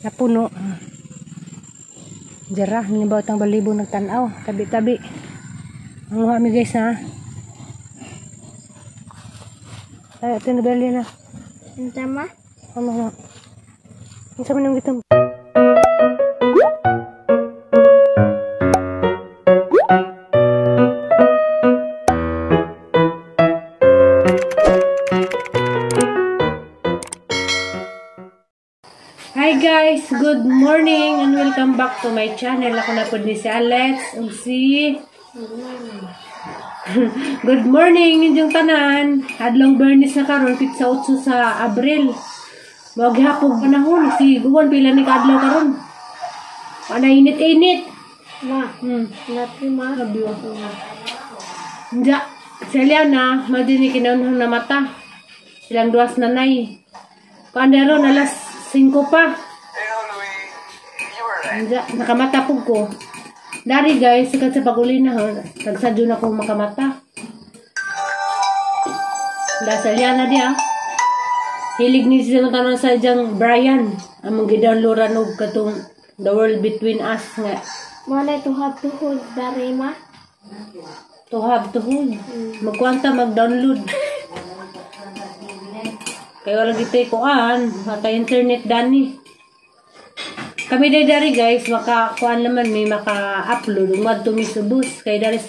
Napuno. Jarah, ninibaw tang balibo nagtanaw. Tabi-tabi. Manguha mi guys ha. Ay, ito nabali na. Ang tama? Ano. Ang sama nang gitong. Hi guys, good morning and welcome back to my channel. Ako na po ni si Alex. Good morning ninyong tanan. Adlong Bernis na karon sa 8 sa Abril. Wag hapog panahon si guwan pila ni kadlaw karon. Ana init-init. Ma. Napi ma. Sabi ko. Nja, Seliana, madini kinahanglan na mata. Silang duwas nanay. Kandero na alas 5 pa. Nja, nakamata po ko. Dari guys, sikat sa paguli na ho. Tagsadyo na kong makamata. Dasal yan na dia. Hilig ni siya tanan sa ijang Brian. Among gidownloadan og katong The World Between Us nga. Mana to have to hold dari ma? To have to hold. Magkwanta mag-download. Kaya wala gito'y kuan. Maka internet dani. Kami dari guys, maka-kuan naman may maka-upload. Umad to mi subus. Kaya dari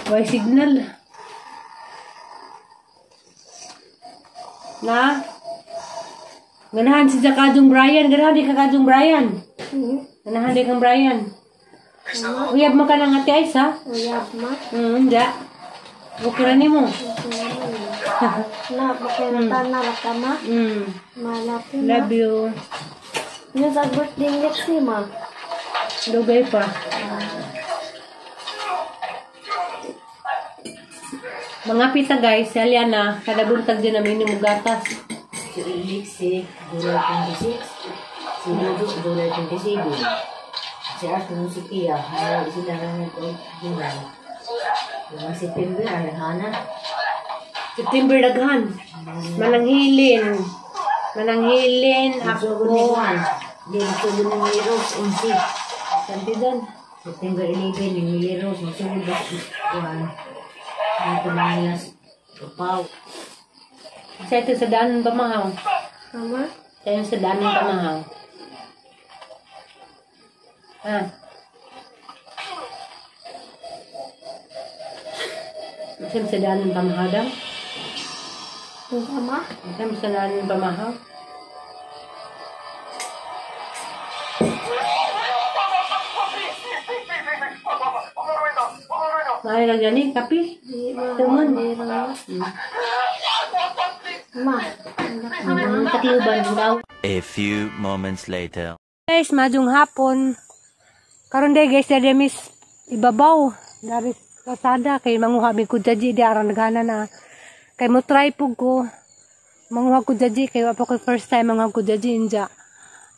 by signal. Na? Ganahan si Kajong Brian. Ganahan di ka Kajong Brian. Ganahan di kang Brian. Uyab mo ka ng ati Ais ha? Uyab ma? Hindi. Bukiran ni mo. Na, bukiran na baka ma? Malapit ma. Love you. Yung sa birthday next si ma? Lugay pa. Mga pita guys, si Aliana, kada buntag din namin yung gatas. Si Elixir, July 26. Si Ludo, July 27. Si Arthur, si Pia, sila lang nag-July. Yung September, Alhana. September daghan. Mananghilin. Ako ni Juan. Dito din ng Mileros, 11. Santi doon. September 11, ng Mileros, masulod ba si Juan. Ito na nila Papaw. Sa ito sa daan ng pamahaw. Mama? Sa ito sa daan ng pamahaw. Sa sa daan ng pamahaw daw. Yung sama? Sa daan ng pamahaw. Ay lang yan eh, kapi. Di ma. Tumun. Ma. Takluban daw. A few moments later. Guys, madung hapon. Karon day guys, dari mis ibabaw. Dari kasada kay manguha mi ko jaji di aran naghana na. Kay mo try pug ko. Manguha ko jaji kay wa pa ko first time manguha ko jaji inja.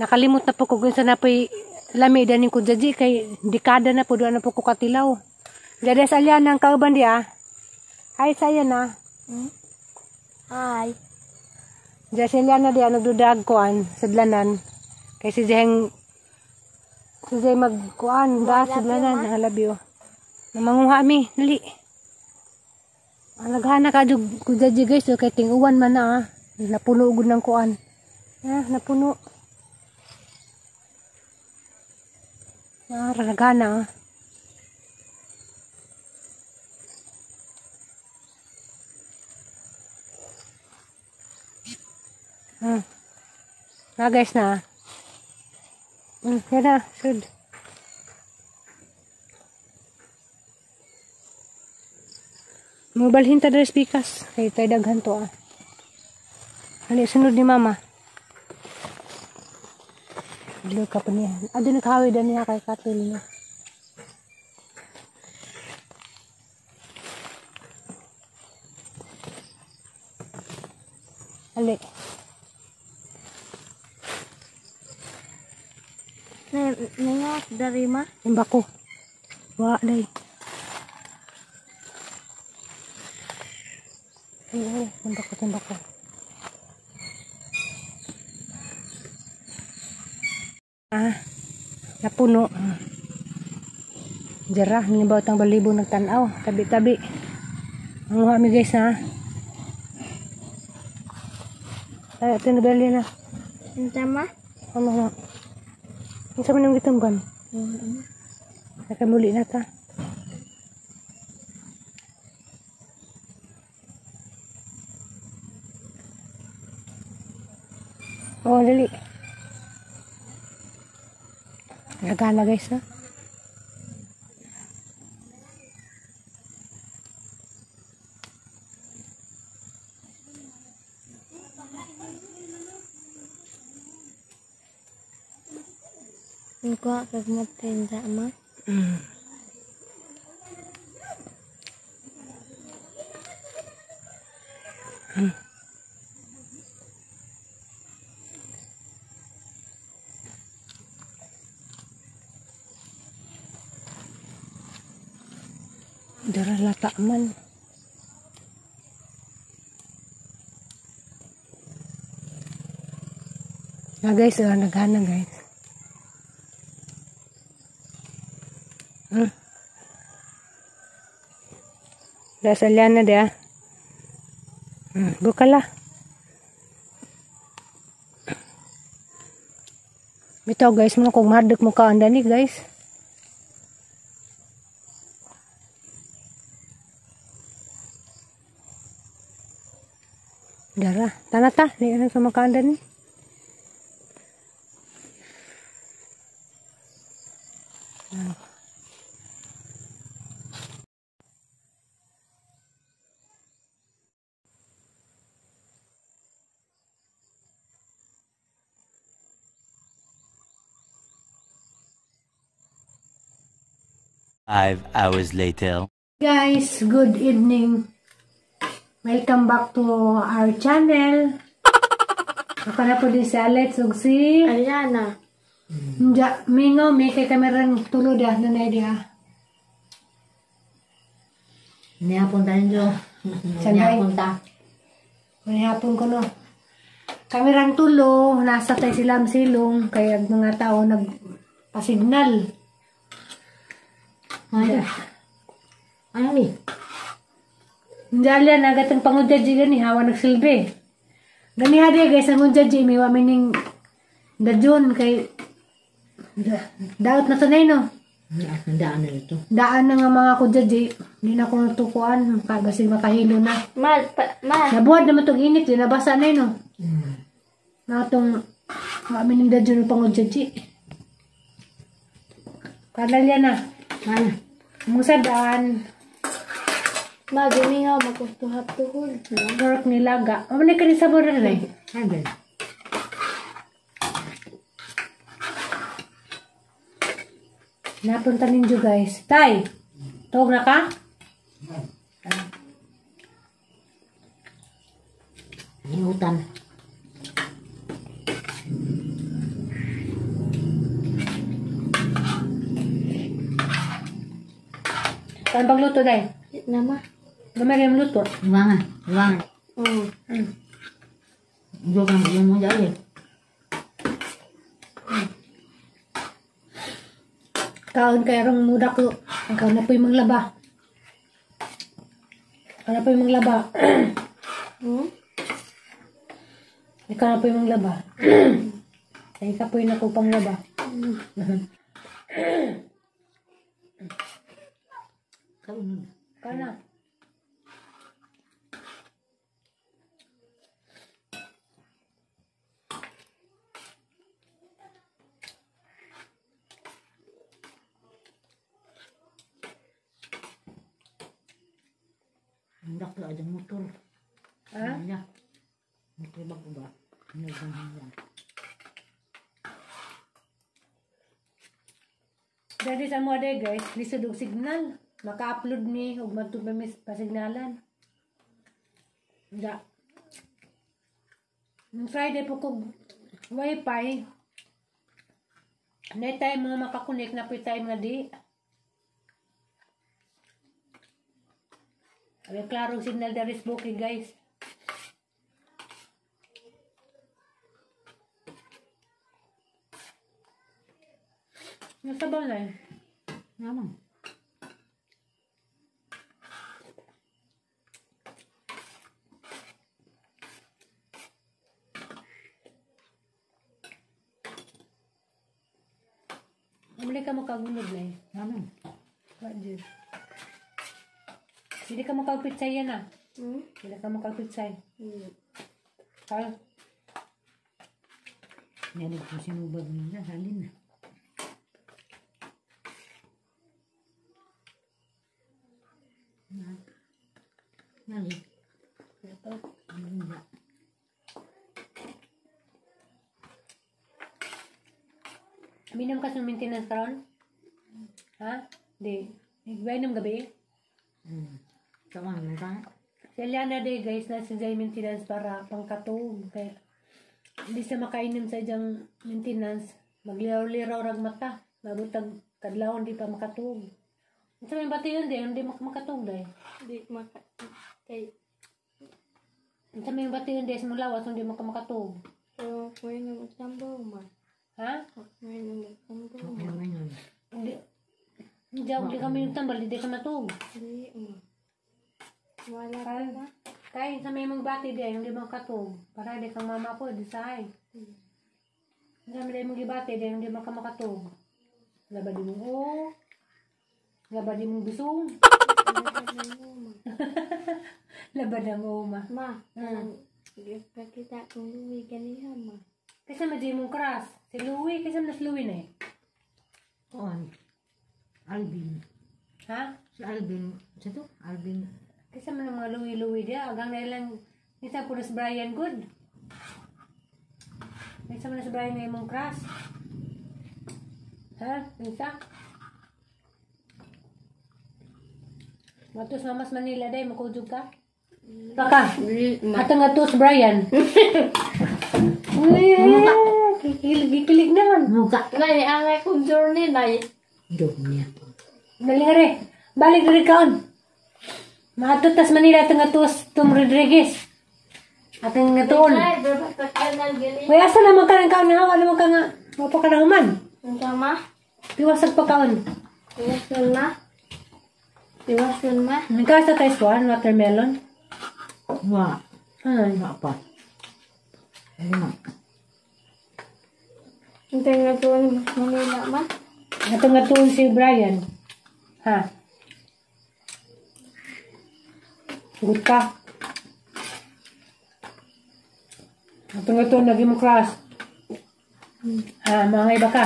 Nakalimot na po ko kung saan na po'y lami danin ko jaji kay dekada na po doon na po ko katilaw. Jadi sa Aliana ang kauban dia. Hi saya na. Ay. Jadi sa Aliana dia nagdudag kuan sa dlanan. Kay si Jeng magkuan da sa dlanan halabyo. Namanguha mi dali. Naghana ka jud ko jaji guys kay tinguwan man na. Napuno gud ng kuan. Napuno. Naghana. Na guys na. Yan na, should. Mabalhin ta dari spikas. Kaya tayo daghan to Hali, sunod ni mama. Dilo ka pa niya. Ado naghawi na niya kay Katil niya. Hali. Nangak dari ma? Imbako. Wa day. Imbako. Napuno. Jara, ninibaw tang balibo nagtanaw. Tabi-tabi. Manguha mi guys ha. Ay, ito nabali na. Ang tama? Ano nga? Ang sama nang gitunggan. Nakamuli na ta. Oh, dali. Nagala guys ha. Ang kuha kag mo tinda ma. Darah lata man. Nah guys, naghana guys. Dasalian na dia. Buka lah. Bitaw guys, mo kung madek mo ka anda ni guys. Darah, tanah tah, ni orang sama ka anda ni. Five hours later. Guys, good evening. Welcome back to our channel. Ako na po din si Alex ug si Ariana. Mingo, may kay kamerang tulod na dia. Nihapon tayo nyo. Sanay. Nihapon ta. Manihapon ko no. Kamerang tulo, nasa tayo silang silong, kaya mga tao nagpasignal. Ano ni? Hindi alyan, agatang pangudyaji gani, hawa nagsilbi. Gani hadi guys, ang udyaji, may wamining dadyon kay daot na tunay no. Daan na ito. Daan na nga mga kudyaji, hindi na ako natukuan, basig makahilo na. Ma. Nabuhat naman itong init, di nabasa na yun no. Na itong wamining dadyon ng pangudyaji. Kadalyan na. Mana? Musadaan. Ma, ginihaw makustuhap-tuhod. Work nilaga. Mamalik ka rin sa bura na eh. Ano? Napunta ninyo guys. Tay! Tawag na ka? Hihutan. Saan pagluto day? Nama? Gamay yung luto. Iwangan. Iwangan. Jogan yung mo dyan eh. Kaon kaya rong muda ko. Ang kaon na po yung manglaba. Kaon na po yung manglaba. Ikaw na po yung manglaba. Ay, ikaw po yung ako panglaba. Ikaw na. Hendak lah ada motor. Ha? Ya. Motor bagus ba? Ini bang. Dali sa mga day guys, lisod og signal. Maka-upload ni og matubay pasignalan. Da. Nung Friday po kog wifi. Net time mga makakonek na po time nga di. Ay, klaro signal dari sa bukid guys. Nasabaw na eh. Naman. Muli ka makagunod na eh. Naman. Wajud. Hindi ka makapitsay yan ah. Hmm? Hindi ka makapitsay. Hmm. Kaya, Yan ito sinubag nila. Halin na. Halin. Halin na. minum ka sa maintenance karon? Ha? Di. Nagbayad ng gabi? Kawan na ka? Si Eliana day guys, nasa dyan maintenance para pangkatog. Kaya, hindi sa makainom sa dyan maintenance. Magliraw-liraw rag mata. Mabutag kadlawon di pa makatog. Sa may bati yun di makatog day. Di maka... Kay... Sa may bati yun di sa mulawas, hindi makatog. Pero may nagtambaw ma. Ha? May nagtambaw ma. Ano yun? Hindi. Hindi kami nagtambal, hindi ka matog. Di ma. Wala ka ba? Kaya sa may mga bati di, hindi makatog. Para di kang mama po, di sahay. Sa may mga bati di, hindi makatog. Labad mo o. Labad mo bisong. Labad mo ma. Ma, kita kung luwi ganiha ma. Kasi madya mong crush. Si Louie, kasi mas Louie na eh. Kawan. Alvin. Ha? Si Alvin. Sa to? Alvin. Kasi man ang mga Louie dia. Agang na ilang, nisa po na si Brian good. Nisa mo na si Brian na imong crush. Ha? Nisa? Matos mamas Manila day, makujog ka? Baka, atang atos Brian. Gikilig naman. Muka. Nay, angay kong journey, nay. Dog niya. Nalingari, balik dari kaon. Matutas Manila atang atos Tom Rodriguez. Atang ngatuon. Nay, berapa ka gali? Uy, asa naman ka ng kaon nga? Wala mo ka nga. Mapa ka na human. Ang tama? Piwasag pa kaon. Iwasun ma? Iwasun ma? Nagkasa tayo swan, watermelon. Wah. Ay. Apa? Ano? Hintay nga doon mas Manila ma? Atang ngatuon si Brian. Ha? Good ka. Atang ngatuon, lagi mo crush. Ha, mga iba ka.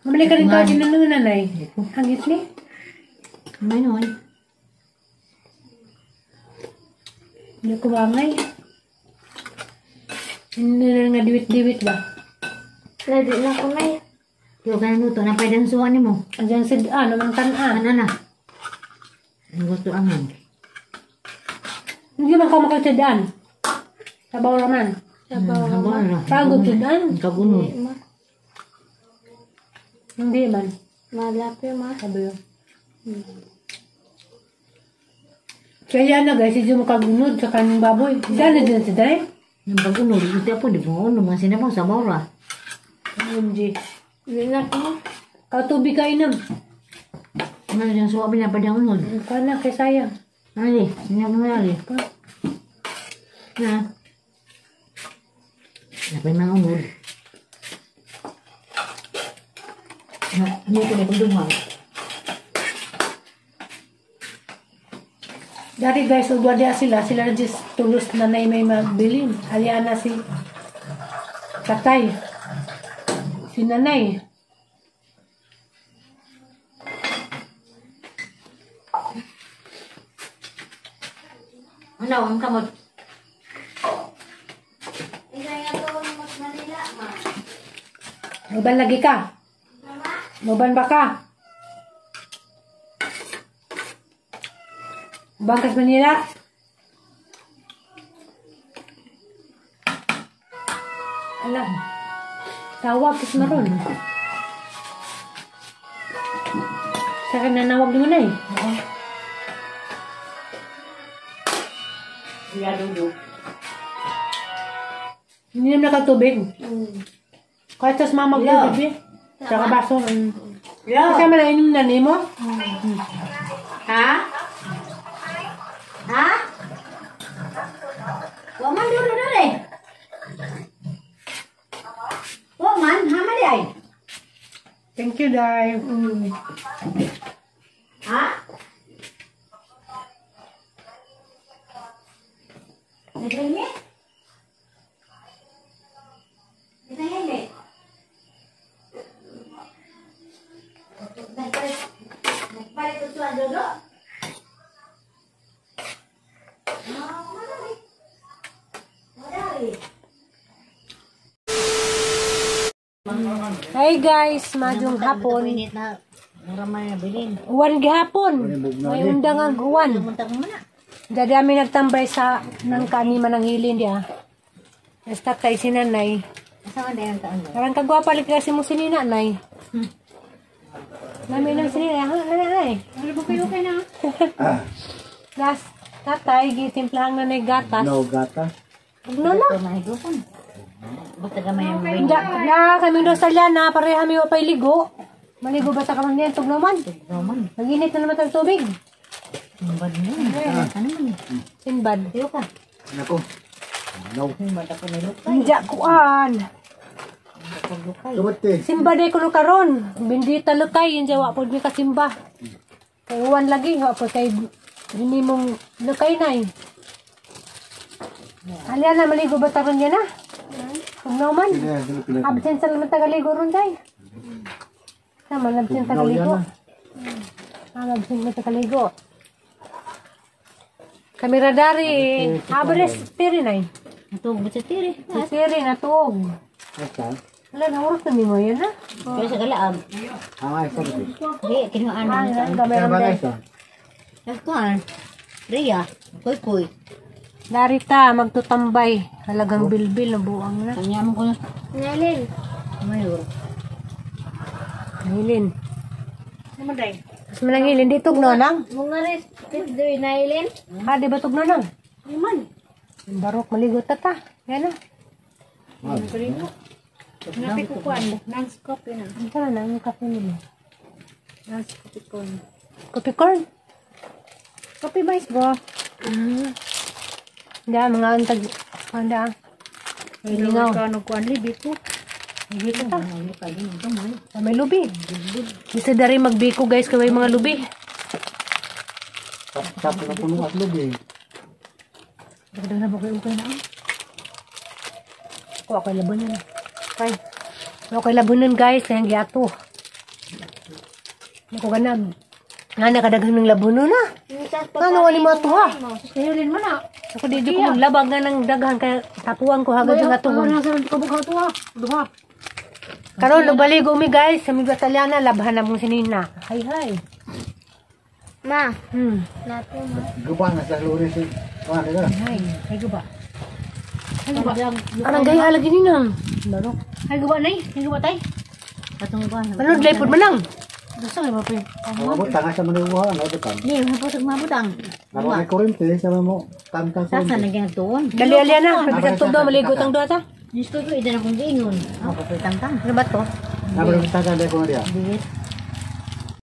Mamali ka rin ka din ng nanay. Hangit ni? May noy. Hindi ko bangay. Hindi na nga diwit-diwit ba? Ladi na ko nay. Yo kan luto na pwedeng suwan mo. Andiyan si, naman Ano na? Ang gusto aman. Hindi man ka makagsadaan. Sabaw naman. Sabaw ma? Pagod sadaan. Kagunod. Di ma? Hindi man. Malapi ma? Sabi yun. Kaya na guys, hindi mo kagunod sa kanyang baboy. Gano'n din si Dre? Yung bagunod, ito po, di mo ano, mga sinabaw sa mora. Hindi. Di na ko. Katubig ka inam. Ano yung suwabi na padangunod? Kana kay sayang. Ali, sinabaw na ali. Na. Napay mga unod. Hindi ko na pagdumang. Dari guys, ugwa dia sila na just tulus na may magbilin. Aliana si Katay. Si Nanay. Ano, ang kamot? Hintay nga doon mas Manila ma? Maban lagi ka. Maban ba ka? Bangkas Manila. Alam. Tawag kas maron. Sa akin nanawag mo na eh. Siya dudu. Hindi naman nakatubig. Kahit sa mama Yeah. ko, baby. Sa kabaso. Kasi man inom na nimo? Ha? Ha? Waman dulu dulu. Waman, hama dia. Thank you, Day. Ha? Nagrimit? Nagrimit? Nagpalit ko tuwa dulu? Hi guys, madung hapon. Minit na mura man na bilin. Uwan gihapon. May undang ang uwan. Muntag mo na. Dadi kami nagtambay sa nang kanima ng hilin dia. Basta tayo si nanay. Asa man dayon taon? Karang kagwapa lig kasi mo si nanay. Nami nang si nanay. Ha, nanay. Ano ba kayo kay na? Last tatay gitimplahan na nay gatas. No gata. No na. Ito mahigupon. Basta gamay ang bay. Na kami do sa na pareha mi wa pay ligo. Maligo ba ta karon diyan tug naman? Roman. Naginit na naman tag tubig. Bad mo. Ano man? Sinbad. Tiyo ka. Nako. No. Bad ako nilukay. Inja kuan. Paglukay. Kumati. Simba day kuno karon. Bendita lukay inja wa pod mi kasimba. Kay uwan lagi wa pod kay dini mong lukay nay. Alian na maligo ba taron yan na? Kung naman. Absent sa naman tagaligo ron day. Sama absent tagaligo. Absent na tagaligo. Kamera dari. Abres tiri nay. Natug ba sa tiri? Tiri na tuog. Asa? Wala na oras na mo yan ha. Kaya sa kalaab. Ay, sabi. Di, kinuhaan Ah, mo. kamera day. Nagkuhan. Ria. Kuy-kuy. Darita, magtutambay. Halagang bilbil na buang na. Kanya mo ko na. Nalin. Mayor. Hilin. Naman day. Mas manangilin, di tugno nang. Mga res. Doy nailin. Ah, di ba tugno nang? Liman. Barok, maligot ta ta. Yan na. Napi ko kuan. Nang-scope na. Ang sana na, yung kape nila. Kopi corn. Kopi corn? Kopi mais ba? Da, mga antag. Handa. May lingaw. Kuan libi ko. Biko ta. Ah, may lubi. Bisa dari magbiko guys, kaway mga lubi. Tapos na puno at lubi. Dagdag na ba kayo okay na? Ako ako'y labunan. Okay. Ako'y labunan guys, kayang giato. Ako ganag. Nga nakadagang ng labunan na. Ano wali mo ito ha? Nalin mo na. Ako di ko mong labag na ng daghan kaya tatuan ko hagad ng atuon. Nasaan ko ba ito ha? Duha. Karon nagbaligo mi guys, sa mga Italiana labhan na mong sinina. Hay. Ma. Nato ma. Gubang na sa lunes. Ano ka? Hay. Hay ba? Hay ba? Anong gaya lagi ninang? Laro. Hay ba nay? Hay ba tay? Patong ba? Ano dlaypod man lang? Gusto nga ba pa? Ako tanga sa manuwa, ano ba tan? Di, mapusag mabutang. Ako may kurente sa mo tantang Sasa kurente. nagyang tuon. Dali na, pagkatag tugdo maligo tang duha ta. Diyos ko ito, ito na kong giingon. Ako pa tang-tang. Ano ba to? Nabalo sa taga ko dia. Bilis.